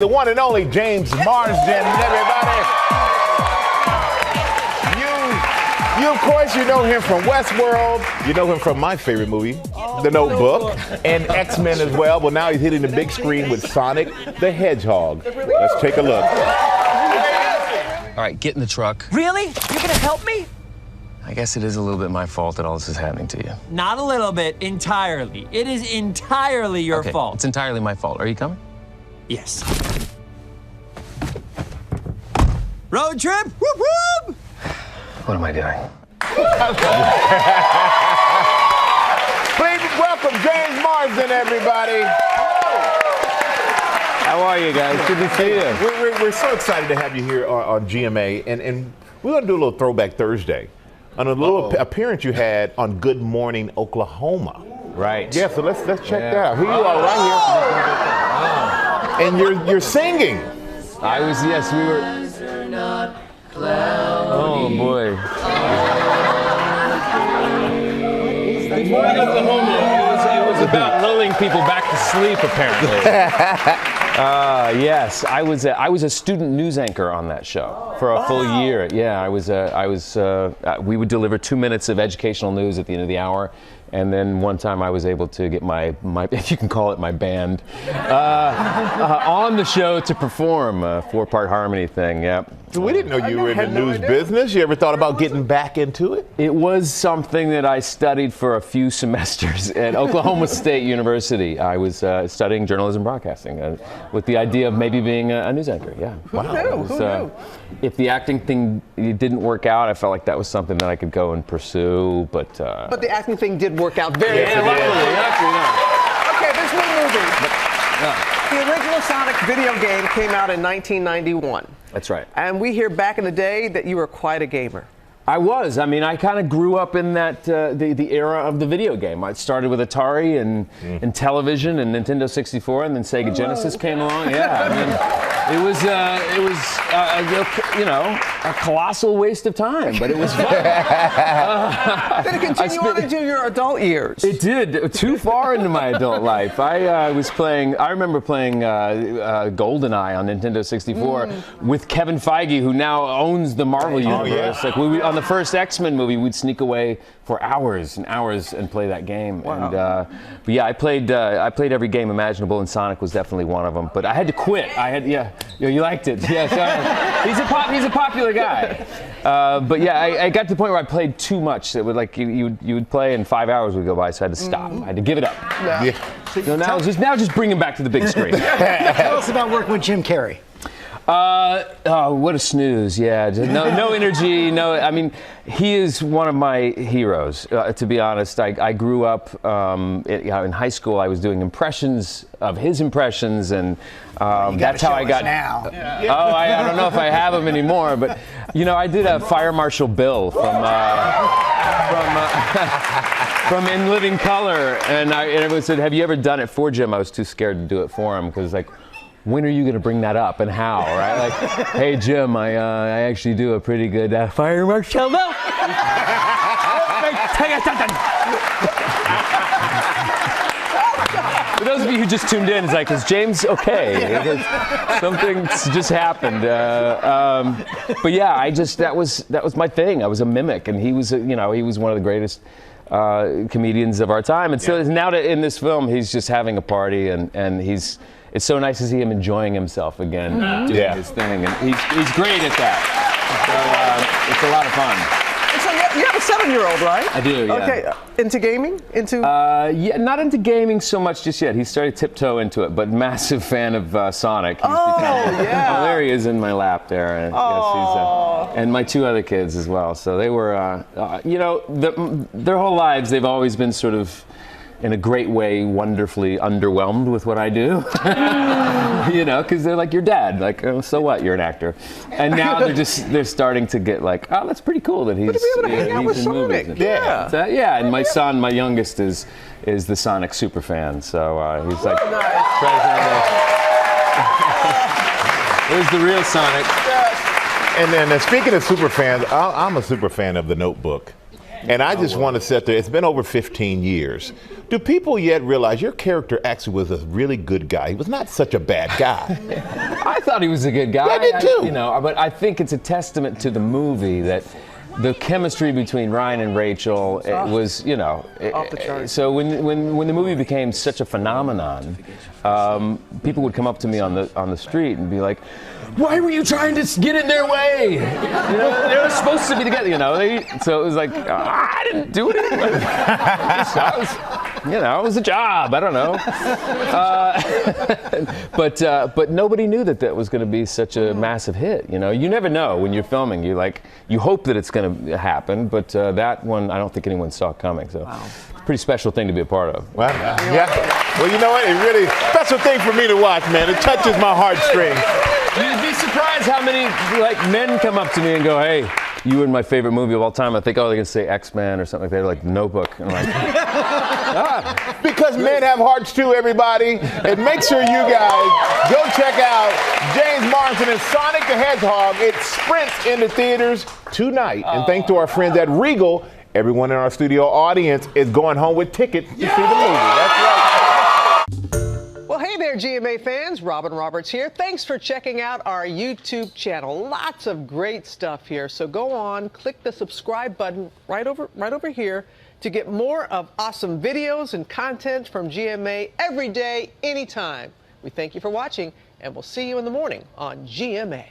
The one and only James Marsden, everybody. You of course, you know him from Westworld. You know him from my favorite movie, The Notebook, and X-Men as well. Well, now he's hitting the big screen with Sonic the Hedgehog. Let's take a look. All right, get in the truck. Really? You're gonna help me? I guess it is a little bit my fault that all this is happening to you. Not a little bit, entirely. It is entirely your fault. It's entirely my fault. Are you coming? Yes. Road trip? Whoop whoop! What am I doing? Please welcome James Marsden, everybody. How are you guys? Good to see you. We're so excited to have you here on GMA, and we're going to do a little Throwback Thursday on a little appearance you had on Good Morning Oklahoma. Right. Yeah, so let's check that out. Here you are right here. And you're singing. I was, yes, we were. Oh boy. Good Morning Oklahoma. It was about lulling people back to sleep, apparently. Yes, I was a student news anchor on that show for a full year. Yeah, we would deliver 2 minutes of educational news at the end of the hour. And then one time I was able to get my if you can call it my band, on the show to perform a 4-part harmony thing, yeah. So we didn't know you were in the news business. You ever thought about getting back into it? It was something that I studied for a few semesters at Oklahoma State University. I was studying journalism broadcasting with the idea of maybe being a news anchor, yeah. Who knew? If the acting thing didn't work out, I felt like that was something that I could go and pursue, but the acting thing did work out very Yes, well. it Okay, this new movie. The original Sonic video game came out in 1991. That's right. And we hear back in the day that you were quite a gamer. I was. I mean, I kind of grew up in that the era of the video game. I started with Atari and television and Nintendo 64, and then Sega Genesis came along. Yeah, I mean, it was a colossal waste of time, but it was fun. Did it continue on into your adult years? It did, too far into my adult life. I remember playing GoldenEye on Nintendo 64 with Kevin Feige, who now owns the Marvel Universe. Yeah. Like on the first X-Men movie, we'd sneak away for hours and hours and play that game. Wow. And but yeah, I played every game imaginable, and Sonic was definitely one of them. But I had to quit. You liked it. Yeah, so he's a popular guy. But yeah, I got to the point where I played too much. It would you would play and 5 hours would go by, so I had to stop. I had to give it up. Yeah. So now just bring him back to the big screen. Tell us about working with Jim Carrey. What a snooze! Yeah, no energy. No, I mean, he is one of my heroes. To be honest, I grew up in high school. I was doing impressions of his impressions, and that's how I got. Now. Oh, I don't know if I have him anymore, but I did a Fire Marshal Bill from In Living Color, and everyone said, "Have you ever done it for Jim?" I was too scared to do it for him because when are you going to bring that up and how, right? Like, hey, Jim, I actually do a pretty good Fire Marshal Bill. For those of you who just tuned in, it's like, is James okay? Something's just happened. But yeah, that was my thing. I was a mimic, and he was one of the greatest comedians of our time. And so now in this film, he's just having a party, and it's so nice to see him enjoying himself again, doing his thing, and he's great at that. So it's a lot of fun. So you have a 7-year-old, right? I do, yeah. Okay, into gaming? Yeah, not into gaming so much just yet. He's started to tiptoe into it, but massive fan of Sonic. Yeah. Oh, there he is in my lap there. And, yes, and my 2 other kids as well. So they were, their whole lives, they've always been sort of, in a great way, wonderfully underwhelmed with what I do. Because they're like, your dad. Like, oh, so what? You're an actor. And now they're starting to get like, oh, that's pretty cool that he's to be able to hang out with Sonic. Yeah. So, yeah, and my son, my youngest, is the Sonic super fan. So he's like, Where's the real Sonic? And then speaking of super fans, I'm a super fan of The Notebook. And I just want to sit there. It's been over 15 years. Do people yet realize your character actually was a really good guy? He was not such a bad guy. I thought he was a good guy. I did too. You know, but I think it's a testament to the movie that the chemistry between Ryan and Rachel was, you know, off the charts. So when the movie became such a phenomenon, people would come up to me on the street and be like, "Why were you trying to get in their way? You know, they were supposed to be together." You know, so it was like, I didn't do anything. You know, it was a job. I don't know. But nobody knew that was going to be such a massive hit. You know, you never know when you're filming. You hope that it's going to happen, but that one I don't think anyone saw coming. So, it's a pretty special thing to be a part of. Well, yeah. Well, you know what? It's really special thing for me to watch, man. It touches my heartstrings. You'd be surprised how many men come up to me and go, "Hey, you were in my favorite movie of all time." I think, they're gonna say X-Men or something like that, like Notebook. And I'm like, Because men have hearts too, everybody. And make sure you guys go check out James Marsden and Sonic the Hedgehog. It sprints into theaters tonight. And thanks to our friends at Regal, everyone in our studio audience is going home with tickets to see the movie. That's right. Well, hey there, GMA fans. Robin Roberts here. Thanks for checking out our YouTube channel. Lots of great stuff here. So go on, click the subscribe button right over here to get more of awesome videos and content from GMA every day, anytime. We thank you for watching, and we'll see you in the morning on GMA.